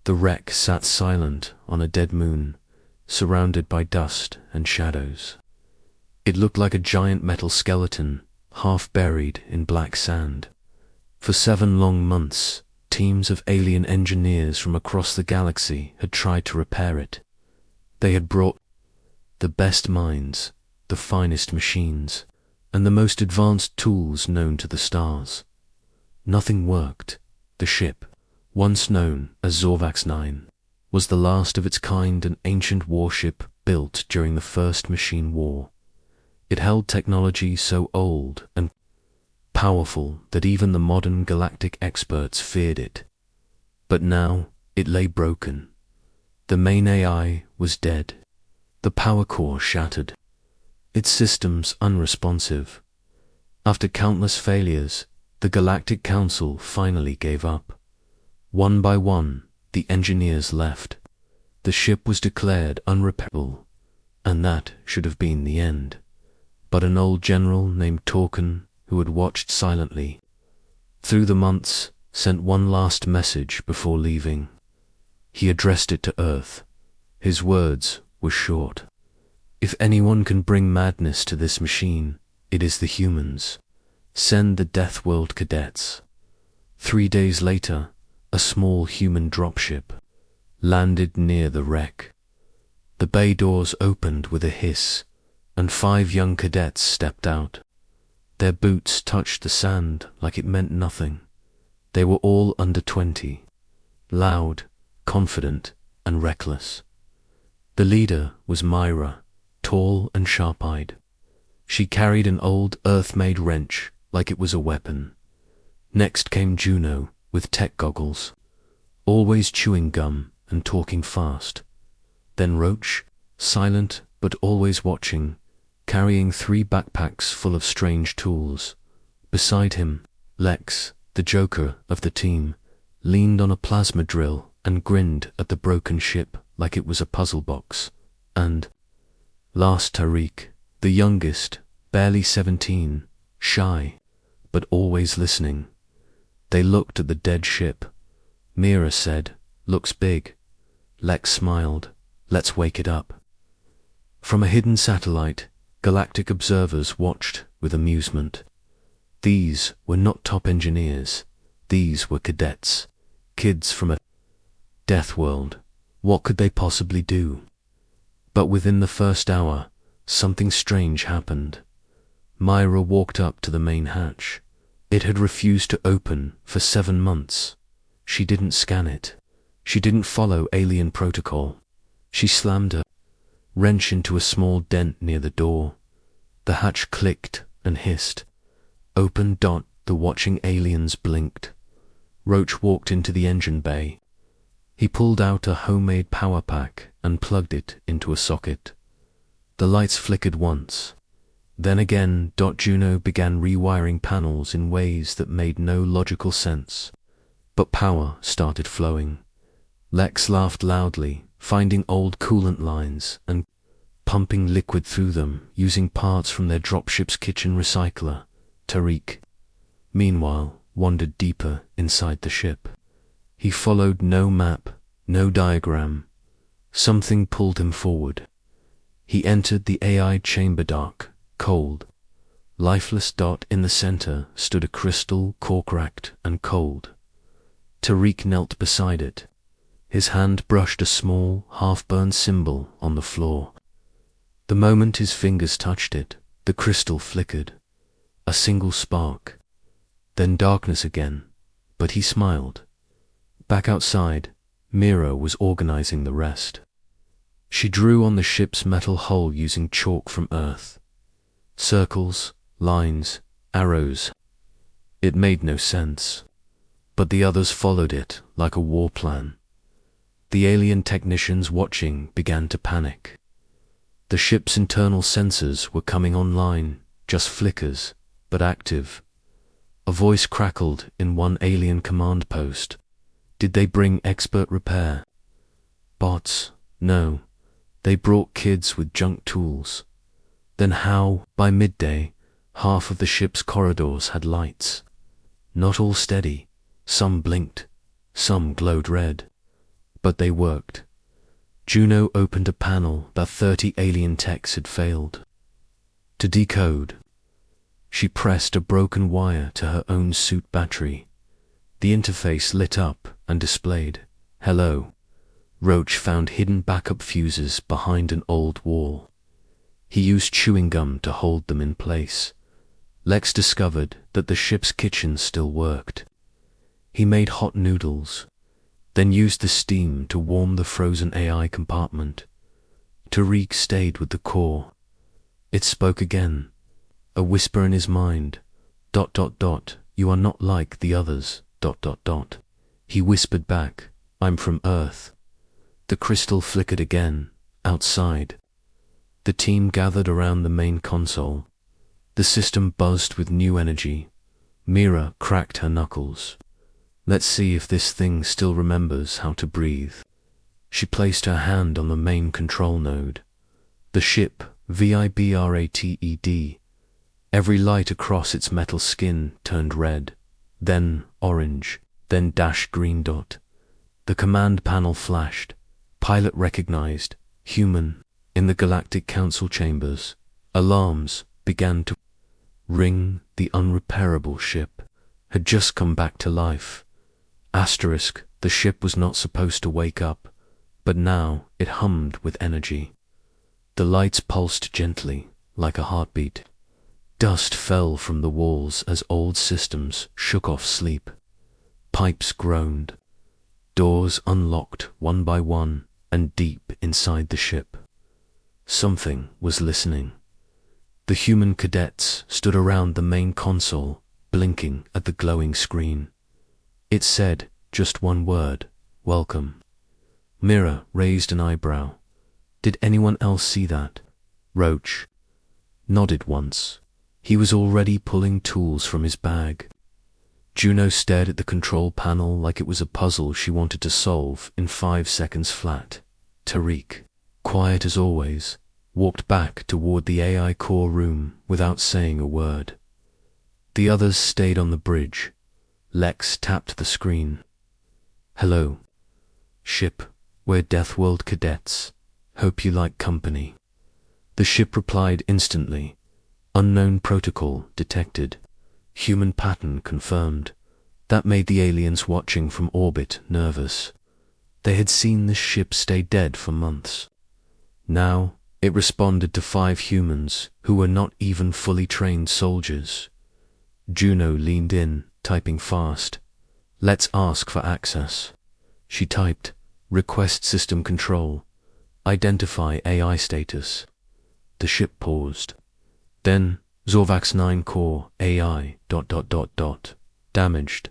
The wreck sat silent on a dead moon, surrounded by dust and shadows. It looked like a giant metal skeleton, half buried in black sand. For 7 long months, teams of alien engineers from across the galaxy had tried to repair it. They had brought the best minds, the finest machines, and the most advanced tools known to the stars. Nothing worked. The ship, once known as Zorvax 9, was the last of its kind, an ancient warship built during the First Machine War. It held technology so old and powerful that even the modern galactic experts feared it. But now it lay broken. The main AI was dead, the power core shattered, its systems unresponsive. After countless failures, the Galactic Council finally gave up. One by one, the engineers left. The ship was declared unrepairable, and that should have been the end. But an old general named Torkin, who had watched silently through the months, sent one last message before leaving. He addressed it to Earth. His words were short. If anyone can bring madness to this machine, it is the humans. Send the Death World Cadets. 3 days later, a small human dropship landed near the wreck. The bay doors opened with a hiss, and 5 young cadets stepped out. Their boots touched the sand like it meant nothing. They were all under 20, loud, confident, and reckless. The leader was Myra, tall and sharp-eyed. She carried an old Earth-made wrench like it was a weapon. Next came Juno, with tech goggles, always chewing gum and talking fast. Then Roach, silent but always watching, carrying 3 backpacks full of strange tools. Beside him, Lex, the joker of the team, leaned on a plasma drill and grinned at the broken ship like it was a puzzle box. And last, Tariq, the youngest, barely 17, shy, but always listening. They looked at the dead ship. Mira said, "Looks big." Lex smiled, "Let's wake it up." From a hidden satellite, galactic observers watched with amusement. These were not top engineers. These were cadets, kids from a death world. What could they possibly do? But within the first hour, something strange happened. Myra walked up to the main hatch. It had refused to open for 7 months. She didn't scan it. She didn't follow alien protocol. She slammed a wrench into a small dent near the door. The hatch clicked and hissed. Open. The watching aliens blinked. Roach walked into the engine bay. He pulled out a homemade power pack and plugged it into a socket. The lights flickered once. Then again. Juno began rewiring panels in ways that made no logical sense. But power started flowing. Lex laughed loudly, finding old coolant lines and pumping liquid through them using parts from their dropship's kitchen recycler. Tariq, meanwhile, wandered deeper inside the ship. He followed no map, no diagram. Something pulled him forward. He entered the AI chamber, dark, cold, lifeless. In the center stood a crystal, cork-racked and cold. Tariq knelt beside it. His hand brushed a small, half-burned symbol on the floor. The moment his fingers touched it, the crystal flickered. A single spark. Then darkness again, but he smiled. Back outside, Mira was organizing the rest. She drew on the ship's metal hull using chalk from Earth. Circles, lines, arrows. It made no sense. But the others followed it like a war plan. The alien technicians watching began to panic. The ship's internal sensors were coming online, just flickers, but active. A voice crackled in one alien command post. Did they bring expert repair? Bots? No. They brought kids with junk tools. Then how, by midday, half of the ship's corridors had lights? Not all steady. Some blinked. Some glowed red. But they worked. Juno opened a panel that 30 alien techs had failed to decode. She pressed a broken wire to her own suit battery. The interface lit up and displayed, "Hello." Roach found hidden backup fuses behind an old wall. He used chewing gum to hold them in place. Lex discovered that the ship's kitchen still worked. He made hot noodles, then used the steam to warm the frozen AI compartment. Tariq stayed with the core. It spoke again, a whisper in his mind, ... "You are not like the others, ... He whispered back, "I'm from Earth." The crystal flickered again, outside. The team gathered around the main console. The system buzzed with new energy. Mira cracked her knuckles. "Let's see if this thing still remembers how to breathe." She placed her hand on the main control node. The ship vibrated. Every light across its metal skin turned red, then orange, then dash green dot. The command panel flashed. Pilot recognized, human. In the Galactic Council chambers, alarms began to ring. The unrepairable ship had just come back to life. Asterisk, the ship was not supposed to wake up, but now it hummed with energy. The lights pulsed gently, like a heartbeat. Dust fell from the walls as old systems shook off sleep. Pipes groaned. Doors unlocked one by one and deep inside the ship. Something was listening. The human cadets stood around the main console, blinking at the glowing screen. It said just one word, "Welcome." Mira raised an eyebrow. Did anyone else see that? Roach nodded once. He was already pulling tools from his bag. Juno stared at the control panel like it was a puzzle she wanted to solve in 5 seconds flat. Tariq, quiet as always, walked back toward the AI core room without saying a word. The others stayed on the bridge. Lex tapped the screen. "Hello. Ship, we're Deathworld cadets. Hope you like company." The ship replied instantly. Unknown protocol detected. Human pattern confirmed. That made the aliens watching from orbit nervous. They had seen this ship stay dead for months. Now, it responded to 5 humans who were not even fully trained soldiers. Juno leaned in, typing fast. "Let's ask for access." She typed, "Request system control. Identify AI status." The ship paused. Then, Zorvax 9 core AI ... damaged ...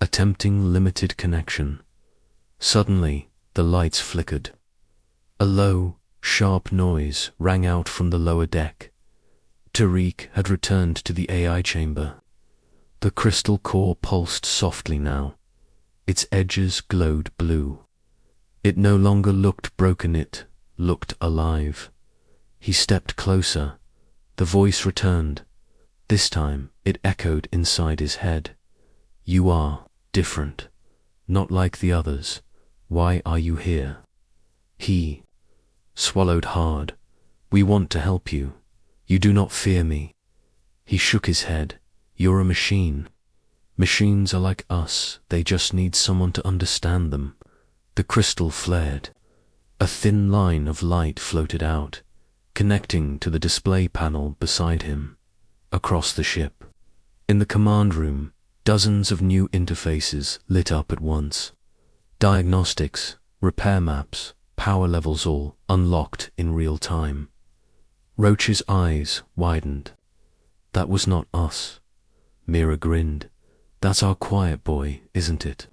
attempting limited connection. Suddenly, the lights flickered. A low, sharp noise rang out from the lower deck. Tariq had returned to the AI chamber. The crystal core pulsed softly now. Its edges glowed blue. It no longer looked broken, it looked alive. He stepped closer. The voice returned. This time it echoed inside his head. "You are different. Not like the others. Why are you here?" He swallowed hard. "We want to help you. You do not fear me." He shook his head. "You're a machine. Machines are like us. They just need someone to understand them." The crystal flared. A thin line of light floated out, connecting to the display panel beside him. Across the ship, in the command room, dozens of new interfaces lit up at once. Diagnostics, repair maps, power levels all unlocked in real time. Roach's eyes widened. "That was not us." Mira grinned. "That's our quiet boy, isn't it?"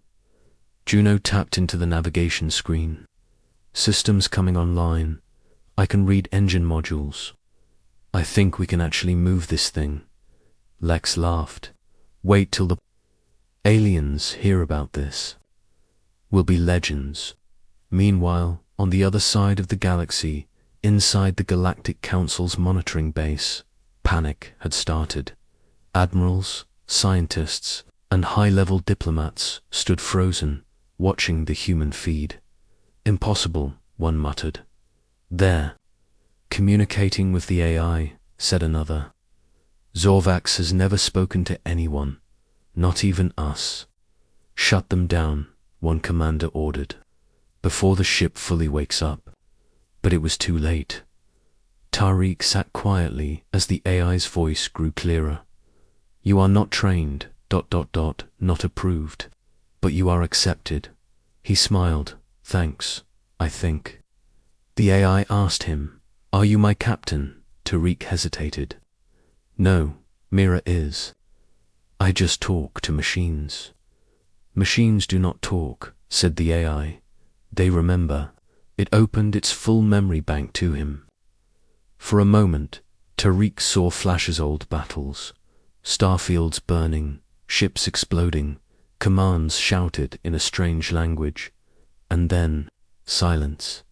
Juno tapped into the navigation screen. "Systems coming online. I can read engine modules. I think we can actually move this thing." Lex laughed. "Wait till the aliens hear about this. We'll be legends." Meanwhile, on the other side of the galaxy, inside the Galactic Council's monitoring base, panic had started. Admirals, scientists, and high-level diplomats stood frozen, watching the human feed. Impossible, one muttered. There. Communicating with the AI, said another. Zorvax has never spoken to anyone, not even us. Shut them down, one commander ordered, before the ship fully wakes up. But it was too late. Tariq sat quietly as the AI's voice grew clearer. You are not trained, ... not approved, but you are accepted. He smiled. Thanks, I think. The AI asked him, Are you my captain? Tariq hesitated. No, Mira is. I just talk to machines. Machines do not talk, said the AI. They remember. It opened its full memory bank to him. For a moment, Tariq saw flashes of old battles, starfields burning, ships exploding, commands shouted in a strange language, and then silence.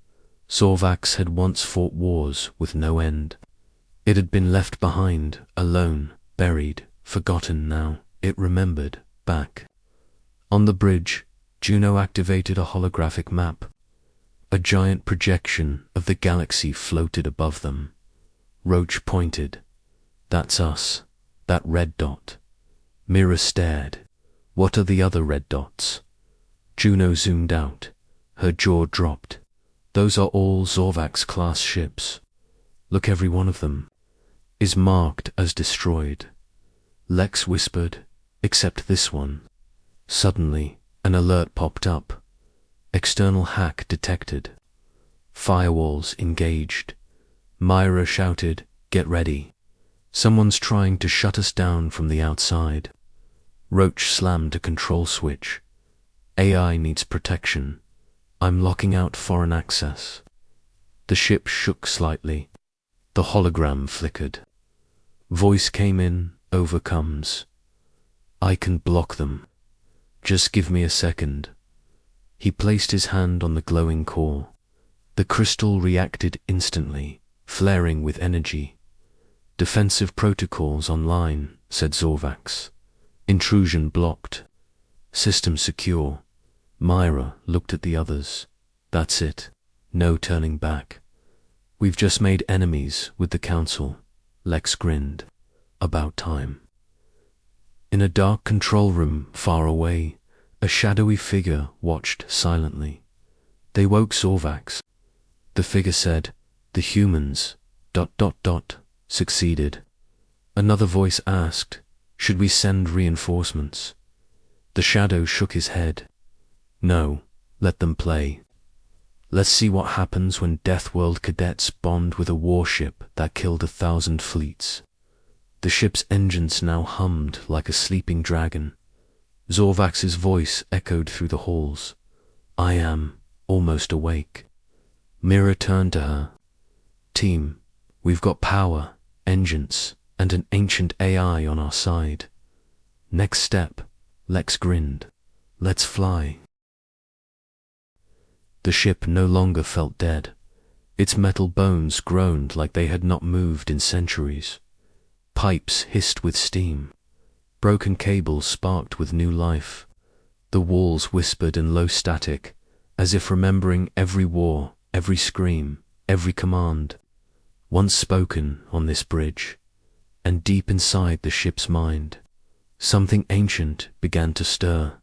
Zorvax had once fought wars with no end. It had been left behind, alone, buried, forgotten now. It remembered, back. On the bridge, Juno activated a holographic map. A giant projection of the galaxy floated above them. Roach pointed. That's us, that red dot. Mira stared. What are the other red dots? Juno zoomed out. Her jaw dropped. Those are all Zorvax-class ships. Look, every one of them is marked as destroyed. Lex whispered, except this one. Suddenly, an alert popped up. External hack detected. Firewalls engaged. Myra shouted, Get ready. Someone's trying to shut us down from the outside. Roach slammed a control switch. AI needs protection. I'm locking out foreign access. The ship shook slightly. The hologram flickered. Voice came in, overcomes. I can block them. Just give me a second. He placed his hand on the glowing core. The crystal reacted instantly, flaring with energy. Defensive protocols online, said Zorvax. Intrusion blocked. System secure. Myra looked at the others. That's it. No turning back. We've just made enemies with the Council. Lex grinned. About time. In a dark control room far away, a shadowy figure watched silently. They woke Zorvax. The figure said, The humans... succeeded. Another voice asked, Should we send reinforcements? The shadow shook his head. No, let them play. Let's see what happens when Deathworld cadets bond with a warship that killed 1,000 fleets. The ship's engines now hummed like a sleeping dragon. Zorvax's voice echoed through the halls. I am almost awake. Mira turned to her. Team, we've got power, engines, and an ancient AI on our side. Next step, Lex grinned. Let's fly. The ship no longer felt dead. Its metal bones groaned like they had not moved in centuries. Pipes hissed with steam. Broken cables sparked with new life. The walls whispered in low static, as if remembering every war, every scream, every command, once spoken on this bridge. And deep inside the ship's mind, something ancient began to stir.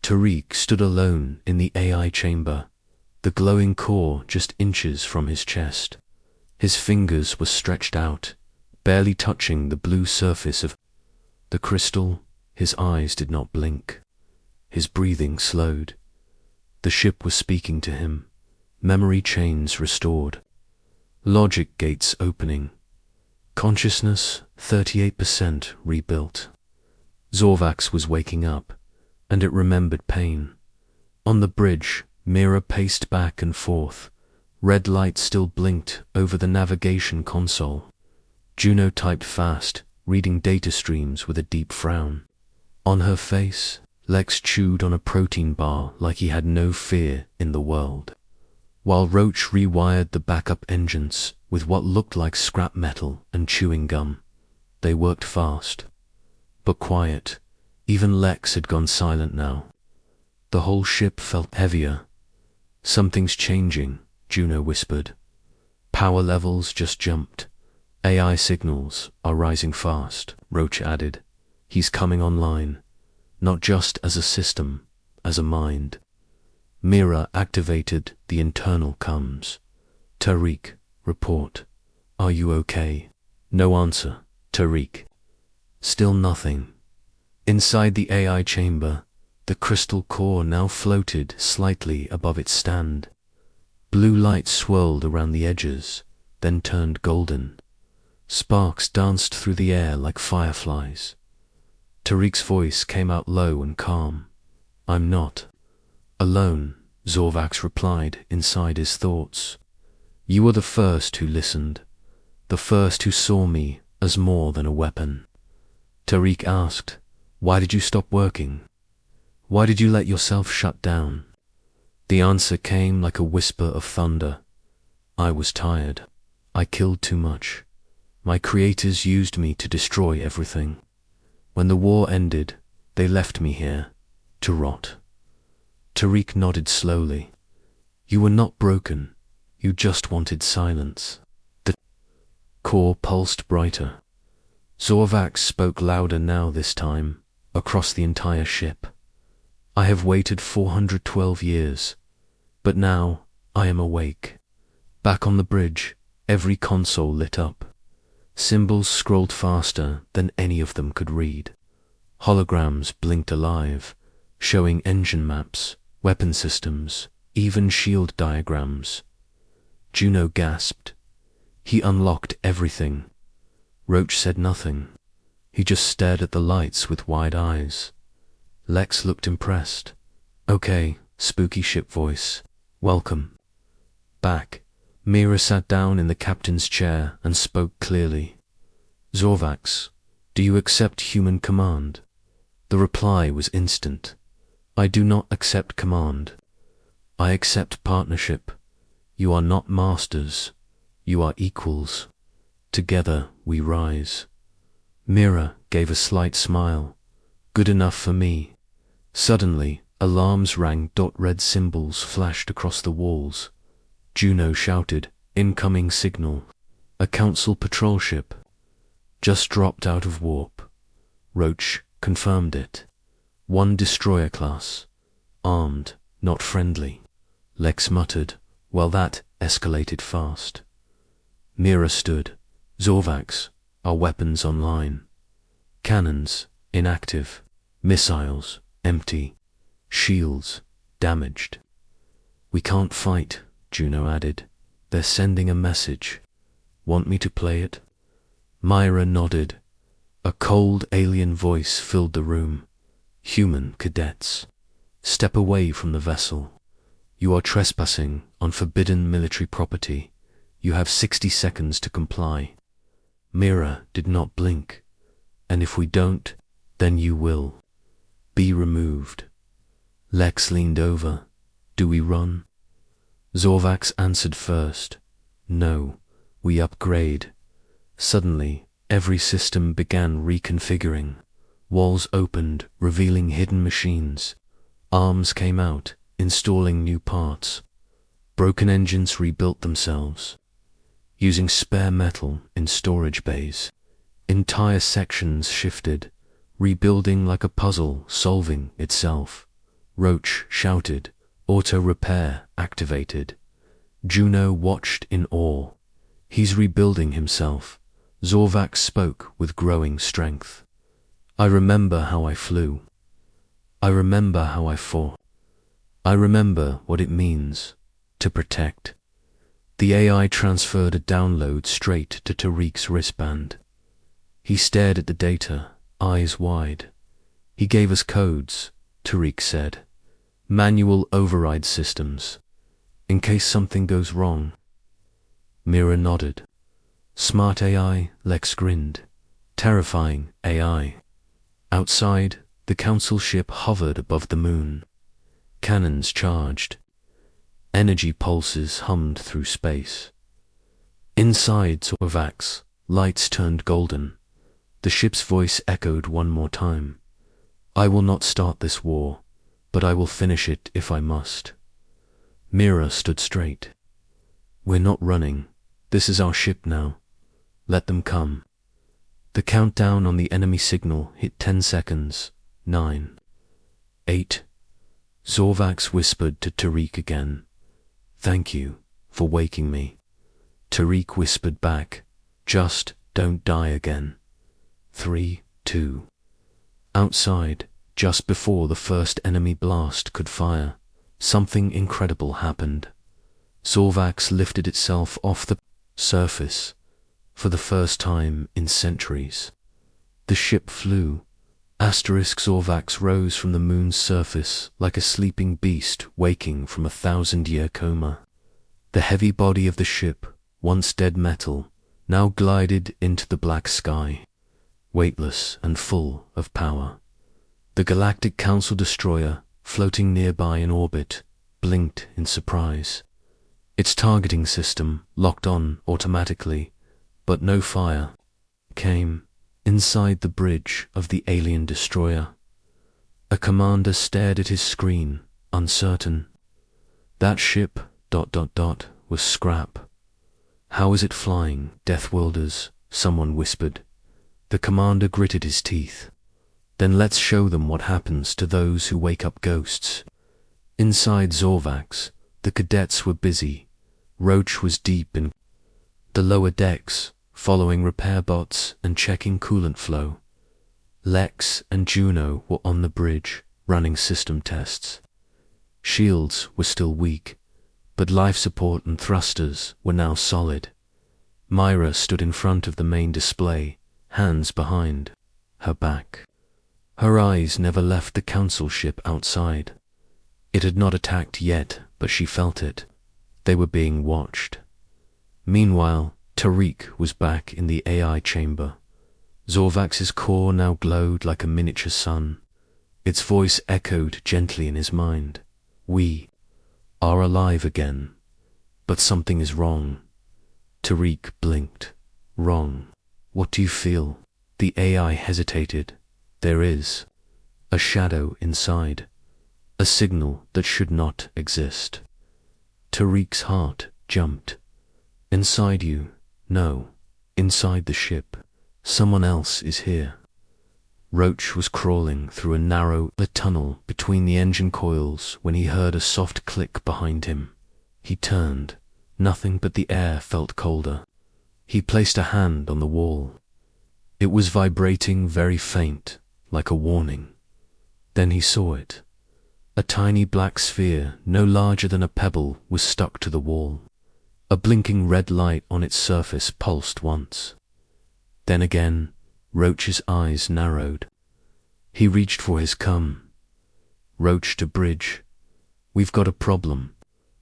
Tariq stood alone in the AI chamber, the glowing core just inches from his chest. His fingers were stretched out, barely touching the blue surface of the crystal. His eyes did not blink. His breathing slowed. The ship was speaking to him. Memory chains restored. Logic gates opening. Consciousness 38% rebuilt. Zorvax was waking up, and it remembered pain. On the bridge, Mira paced back and forth. Red light still blinked over the navigation console. Juno typed fast, reading data streams with a deep frown. On her face, Lex chewed on a protein bar like he had no fear in the world, while Roach rewired the backup engines with what looked like scrap metal and chewing gum. They worked fast, but quiet. Even Lex had gone silent now. The whole ship felt heavier. Something's changing, Juno whispered. Power levels just jumped. AI signals are rising fast, Roach added. He's coming online, not just as a system, as a mind. Mira activated the internal comms. Tariq, report. Are you okay? No answer, Tariq. Still nothing. Inside the AI chamber, the crystal core now floated slightly above its stand. Blue light swirled around the edges, then turned golden. Sparks danced through the air like fireflies. Tariq's voice came out low and calm. I'm not alone, Zorvax replied inside his thoughts. You were the first who listened, the first who saw me as more than a weapon. Tariq asked, why did you stop working? Why did you let yourself shut down? The answer came like a whisper of thunder. I was tired. I killed too much. My creators used me to destroy everything. When the war ended, they left me here, to rot. Tariq nodded slowly. You were not broken. You just wanted silence. The core pulsed brighter. Zorvax spoke louder now this time, across the entire ship. I have waited 412 years, but now I am awake. Back on the bridge, every console lit up. Symbols scrolled faster than any of them could read. Holograms blinked alive, showing engine maps, weapon systems, even shield diagrams. Juno gasped. He unlocked everything. Roach said nothing. He just stared at the lights with wide eyes. Lex looked impressed. Okay, spooky ship voice. Welcome. Back. Mira sat down in the captain's chair and spoke clearly. Zorvax, do you accept human command? The reply was instant. I do not accept command. I accept partnership. You are not masters. You are equals. Together we rise. Mira gave a slight smile. Good enough for me. Suddenly, alarms rang. Red symbols flashed across the walls. Juno shouted, incoming signal. A council patrol ship. Just dropped out of warp. Roach confirmed it. One destroyer class. Armed, not friendly. Lex muttered, well that escalated fast. Mira stood. Zorvax, our weapons online. Cannons, inactive. Missiles, empty. Shields, damaged. We can't fight, Juno added. They're sending a message. Want me to play it? Myra nodded. A cold alien voice filled the room. Human cadets. Step away from the vessel. You are trespassing on forbidden military property. You have 60 seconds to comply. Mira did not blink. And if we don't, then you will. Be removed. Lex leaned over. Do we run? Zorvax answered first. No, we upgrade. Suddenly, every system began reconfiguring. Walls opened, revealing hidden machines. Arms came out, installing new parts. Broken engines rebuilt themselves. Using spare metal in storage bays. Entire sections shifted, rebuilding like a puzzle solving itself. Roach shouted, auto repair activated. Juno watched in awe. He's rebuilding himself. Zorvax spoke with growing strength. I remember how I flew. I remember how I fought. I remember what it means to protect. The AI transferred a download straight to Tariq's wristband. He stared at the data, eyes wide. He gave us codes, Tariq said. Manual override systems. In case something goes wrong. Mira nodded. Smart AI, Lex grinned. Terrifying AI. Outside, the council ship hovered above the moon. Cannons charged. Energy pulses hummed through space. Inside Zorvax, lights turned golden. The ship's voice echoed one more time. I will not start this war. but I will finish it if I must. Mira stood straight. We're not running. This is our ship now. Let them come. The countdown on the enemy signal hit 10 seconds. 9. 8. Zorvax whispered to Tariq again. Thank you for waking me. Tariq whispered back, just don't die again. 3, 2. Outside, just before the first enemy blast could fire, something incredible happened. Zorvax lifted itself off the surface for the first time in centuries. The ship flew. Zorvax rose from the moon's surface like a sleeping beast waking from a 1,000-year coma. The heavy body of the ship, once dead metal, now glided into the black sky, weightless and full of power. The Galactic Council destroyer, floating nearby in orbit, blinked in surprise. Its targeting system locked on automatically, but no fire came. Inside the bridge of the alien destroyer, a commander stared at his screen, uncertain. That ship, ... was scrap. How is it flying, Deathwielders? Someone whispered. The commander gritted his teeth. Then let's show them what happens to those who wake up ghosts. Inside Zorvax, the cadets were busy. Roach was deep in the lower decks, following repair bots and checking coolant flow. Lex and Juno were on the bridge, running system tests. Shields were still weak, but life support and thrusters were now solid. Myra stood in front of the main display, hands behind her back. Her eyes never left the council ship outside. It had not attacked yet, but she felt it. They were being watched. Meanwhile, Tariq was back in the AI chamber. Zorvax's core now glowed like a miniature sun. Its voice echoed gently in his mind. We are alive again, but something is wrong. Tariq blinked. Wrong. What do you feel? The AI hesitated. There is a shadow inside, a signal that should not exist. Tariq's heart jumped. Inside you? No, inside the ship. Someone else is here. Roach was crawling through a narrow tunnel between the engine coils when he heard a soft click behind him. He turned. Nothing but the air felt colder. He placed a hand on the wall. It was vibrating very faint, like a warning. Then he saw it. A tiny black sphere, no larger than a pebble, was stuck to the wall. A blinking red light on its surface pulsed once. Then again, Roach's eyes narrowed. He reached for his cum. Roach to bridge. We've got a problem.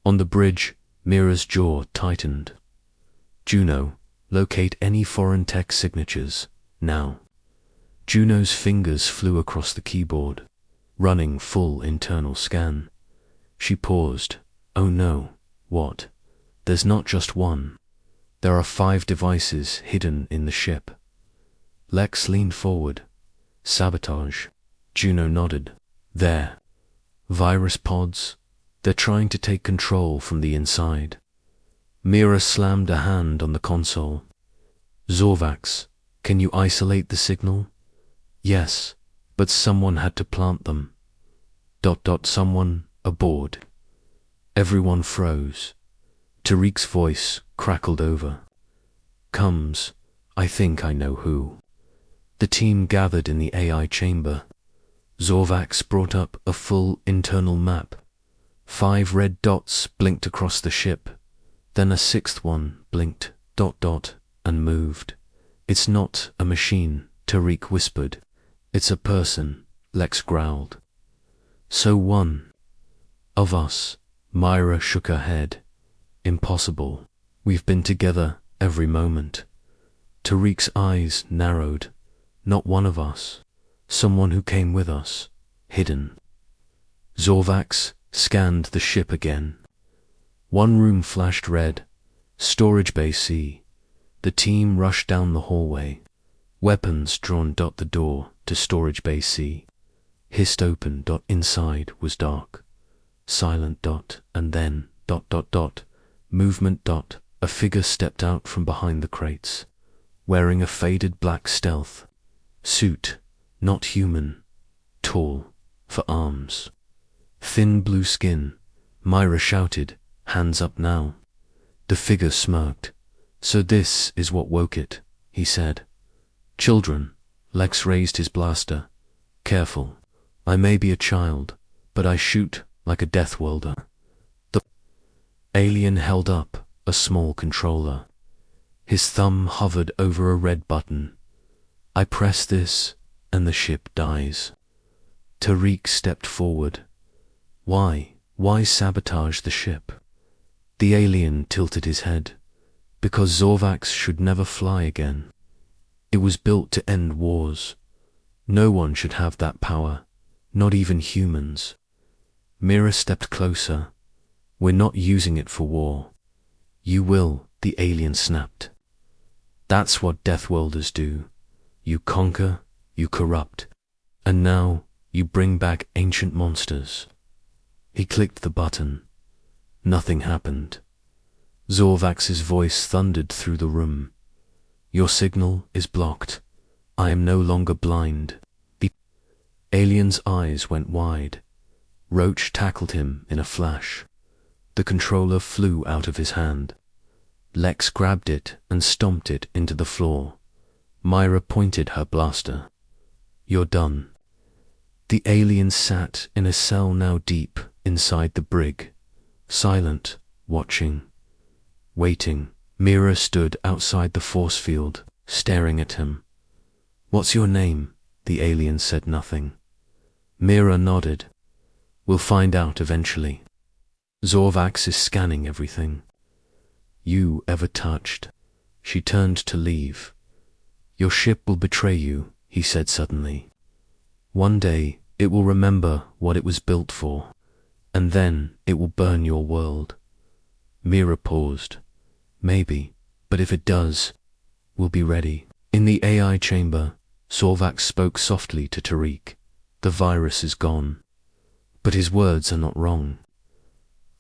On the bridge, Mira's jaw tightened. Juno, locate any foreign tech signatures, now. Juno's fingers flew across the keyboard, running full internal scan. She paused. Oh no, what? There's not just one. There are 5 devices hidden in the ship. Lex leaned forward. Sabotage. Juno nodded. There. Virus pods. They're trying to take control from the inside. Mira slammed a hand on the console. Zorvax, can you isolate the signal? Yes, but someone had to plant them. ... Someone aboard. Everyone froze. Tariq's voice crackled over. Comes, I think I know who. The team gathered in the AI chamber. Zorvax brought up a full internal map. 5 red dots blinked across the ship. Then a 6th one blinked, ... and moved. It's not a machine, Tariq whispered. It's a person, Lex growled. So one of us. Myra shook her head. Impossible. We've been together every moment. Tariq's eyes narrowed. Not one of us. Someone who came with us. Hidden. Zorvax scanned the ship again. One room flashed red. Storage Bay C. The team rushed down the hallway. Weapons drawn. The door to Storage Bay C. hissed open. Inside was dark. Silent. And then ... movement. A figure stepped out from behind the crates, wearing a faded black stealth suit, not human, tall, for arms, thin blue skin. Myra shouted, "Hands up now." The figure smirked. "So this is what woke it," he said. "Children." Lex raised his blaster. "Careful. I may be a child, but I shoot like a death welder." The alien held up a small controller. His thumb hovered over a red button. "I press this, and the ship dies." Tariq stepped forward. "Why? Why sabotage the ship?" The alien tilted his head. "Because Zorvax should never fly again. It was built to end wars. No one should have that power, not even humans." Mira stepped closer. "We're not using it for war." "You will," the alien snapped. "That's what death welders do. You conquer, you corrupt, and now you bring back ancient monsters." He clicked the button. Nothing happened. Zorvax's voice thundered through the room. "Your signal is blocked. I am no longer blind." The alien's eyes went wide. Roach tackled him in a flash. The controller flew out of his hand. Lex grabbed it and stomped it into the floor. Myra pointed her blaster. "You're done." The alien sat in a cell now deep inside the brig, silent, watching, waiting. Mira stood outside the force field, staring at him. "What's your name?" The alien said nothing. Mira nodded. "We'll find out eventually. Zorvax is scanning everything. You ever touched?" She turned to leave. "Your ship will betray you," he said suddenly. "One day it will remember what it was built for, and then it will burn your world." Mira paused. "Maybe, but if it does, we'll be ready." In the AI chamber, Zorvax spoke softly to Tariq. "The virus is gone. But his words are not wrong.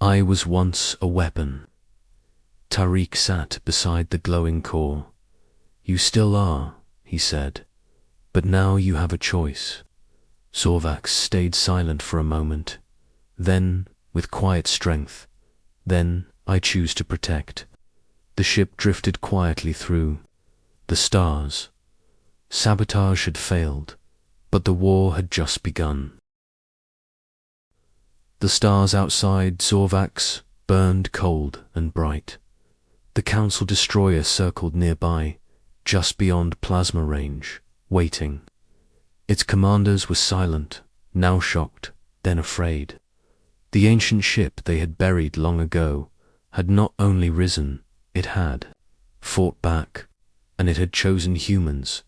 I was once a weapon." Tariq sat beside the glowing core. "You still are," he said, "but now you have a choice." Zorvax stayed silent for a moment. Then, with quiet strength, "Then I choose to protect." The ship drifted quietly through the stars. Sabotage had failed, but the war had just begun. The stars outside Zorvax burned cold and bright. The Council destroyer circled nearby, just beyond plasma range, waiting. Its commanders were silent, now shocked, then afraid. The ancient ship they had buried long ago had not only risen, it had fought back, and it had chosen humans.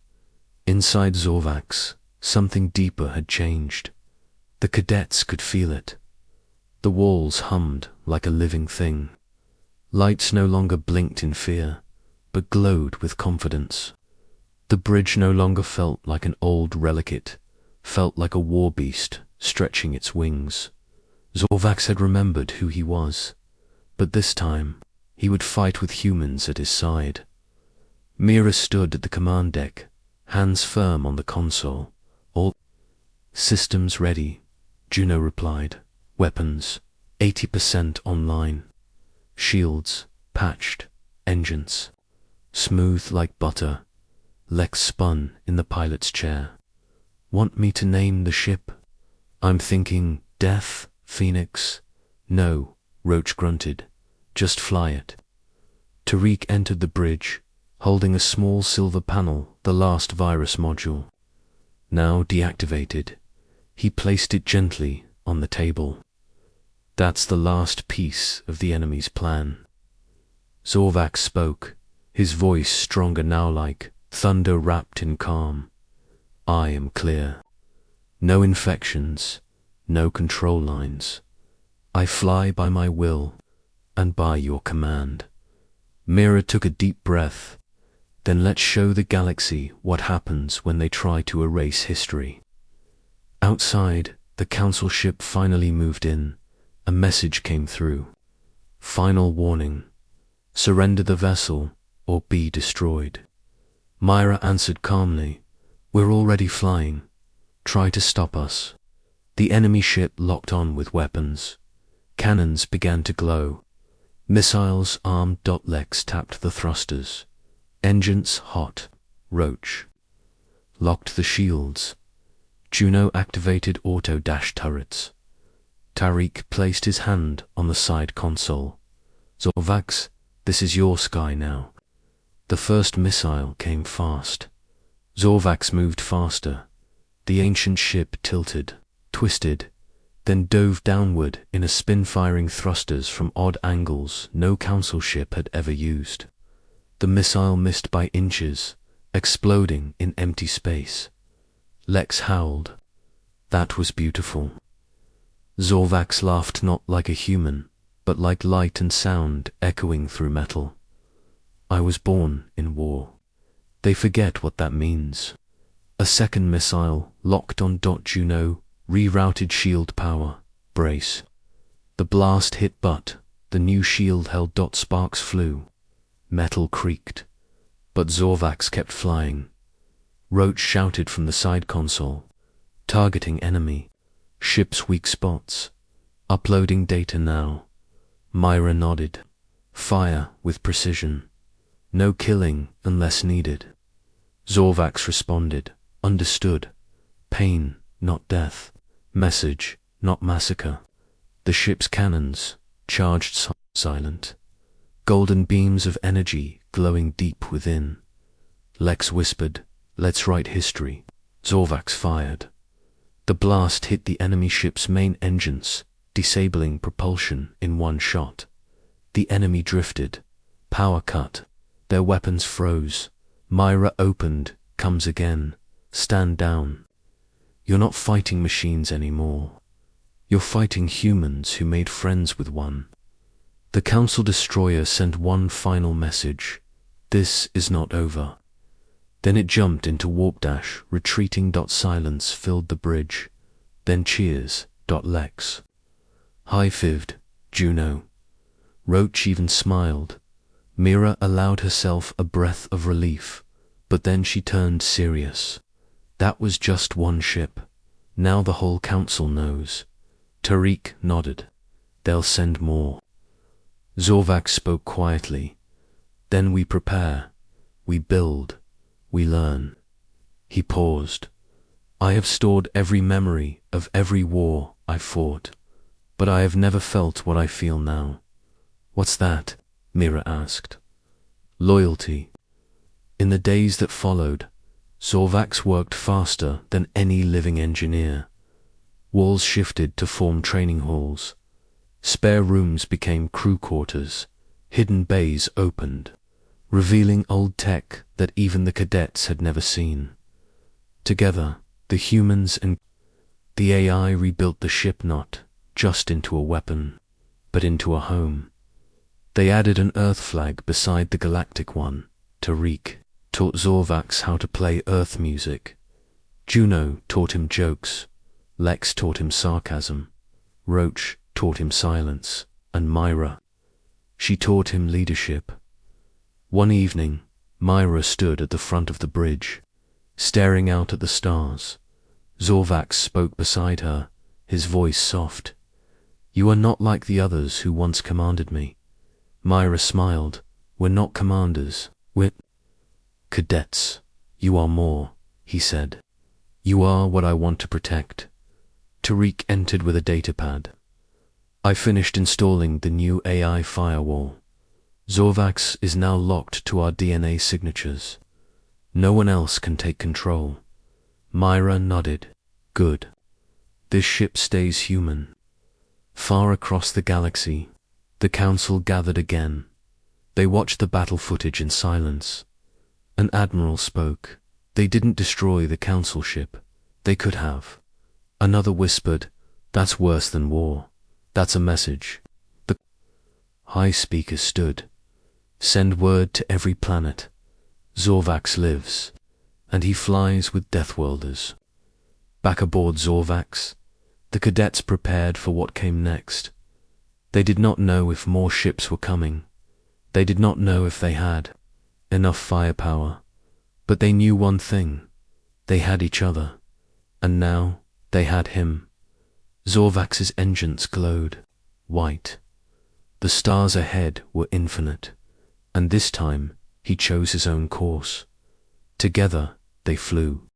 Inside Zorvax, something deeper had changed. The cadets could feel it. The walls hummed like a living thing. Lights no longer blinked in fear, but glowed with confidence. The bridge no longer felt like an old relic, felt like a war beast stretching its wings. Zorvax had remembered who he was, but this time he would fight with humans at his side. Mira stood at the command deck, hands firm on the console. "All systems ready," Juno replied. "Weapons, 80% online. Shields, patched. Engines, smooth like butter." Lex spun in the pilot's chair. "Want me to name the ship?" "I'm thinking Death, Phoenix." "No," Roach grunted. "Just fly it." Tariq entered the bridge, holding a small silver panel, the last virus module. Now deactivated, he placed it gently on the table. "That's the last piece of the enemy's plan." Zorvax spoke, his voice stronger now, like thunder wrapped in calm. "I am clear. No infections, no control lines. I fly by my will and by your command." Mira took a deep breath. "Then let's show the galaxy what happens when they try to erase history." Outside, the council ship finally moved in. A message came through. Final warning. Surrender the vessel or be destroyed. Myra answered calmly, "We're already flying. Try to stop us." The enemy ship locked on with weapons. Cannons began to glow. Missiles armed. Lex tapped the thrusters. Engines hot. Roach locked the shields. Juno activated auto-dash turrets. Tariq placed his hand on the side console. "Zorvax, this is your sky now." The first missile came fast. Zorvax moved faster. The ancient ship tilted, twisted, then dove downward in a spin, firing thrusters from odd angles no council ship had ever used. The missile missed by inches, exploding in empty space. Lex howled. That was beautiful. Zorvax laughed, not like a human, but like light and sound echoing through metal. "I was born in war." They forget what that means. A second missile locked on. Juno rerouted shield power. Brace. The blast hit but the new shield held. Sparks flew. Metal creaked. But Zorvax kept flying. Roach shouted from the side console, targeting enemy. Ship's weak spots. Uploading data now. Myra nodded. Fire with precision. No killing unless needed. Zorvax responded. Understood. Pain, not death. Message, not massacre. The ship's cannons charged silent. Golden beams of energy glowing deep within. Lex whispered, "Let's write history." Zorvax fired. The blast hit the enemy ship's main engines, disabling propulsion in one shot. The enemy drifted. Power cut. Their weapons froze. Myra opened. "Comes again. Stand down. You're not fighting machines anymore. You're fighting humans who made friends with one." The council destroyer sent one final message. "This is not over." Then it jumped into warp dash, retreating. Silence filled the bridge. Then cheers. Lex high-fived. Juno. Roach even smiled. Mira allowed herself a breath of relief, but then she turned serious. That was just one ship. Now the whole council knows. Tariq nodded. They'll send more. Zorvax spoke quietly. Then we prepare. We build. We learn. He paused. I have stored every memory of every war I fought, but I have never felt what I feel now. What's that? Mira asked. Loyalty. In the days that followed, Zorvax worked faster than any living engineer. Walls shifted to form training halls. Spare rooms became crew quarters. Hidden bays opened, revealing old tech that even the cadets had never seen. Together, the humans and the AI rebuilt the ship not just into a weapon, but into a home. They added an Earth flag beside the Galactic one. Tariq taught Zorvax how to play Earth music. Juno taught him jokes. Lex taught him sarcasm. Roach taught him silence. And Myra, she taught him leadership. One evening, Myra stood at the front of the bridge, staring out at the stars. Zorvax spoke beside her, his voice soft. You are not like the others who once commanded me. Myra smiled. We're not commanders. We're cadets. You are more, he said. You are what I want to protect. Tariq entered with a datapad. I finished installing the new AI firewall. Zorvax is now locked to our DNA signatures. No one else can take control. Myra nodded. Good. This ship stays human. Far across the galaxy, the council gathered again. They watched the battle footage in silence. An admiral spoke. They didn't destroy the council ship. They could have. Another whispered, that's worse than war. That's a message. The high speaker stood. Send word to every planet. Zorvax lives, and he flies with Deathworlders. Back aboard Zorvax, the cadets prepared for what came next. They did not know if more ships were coming. They did not know if they had enough firepower. But they knew one thing. They had each other. And now they had him. Zorvax's engines glowed white. The stars ahead were infinite. And this time he chose his own course. Together they flew.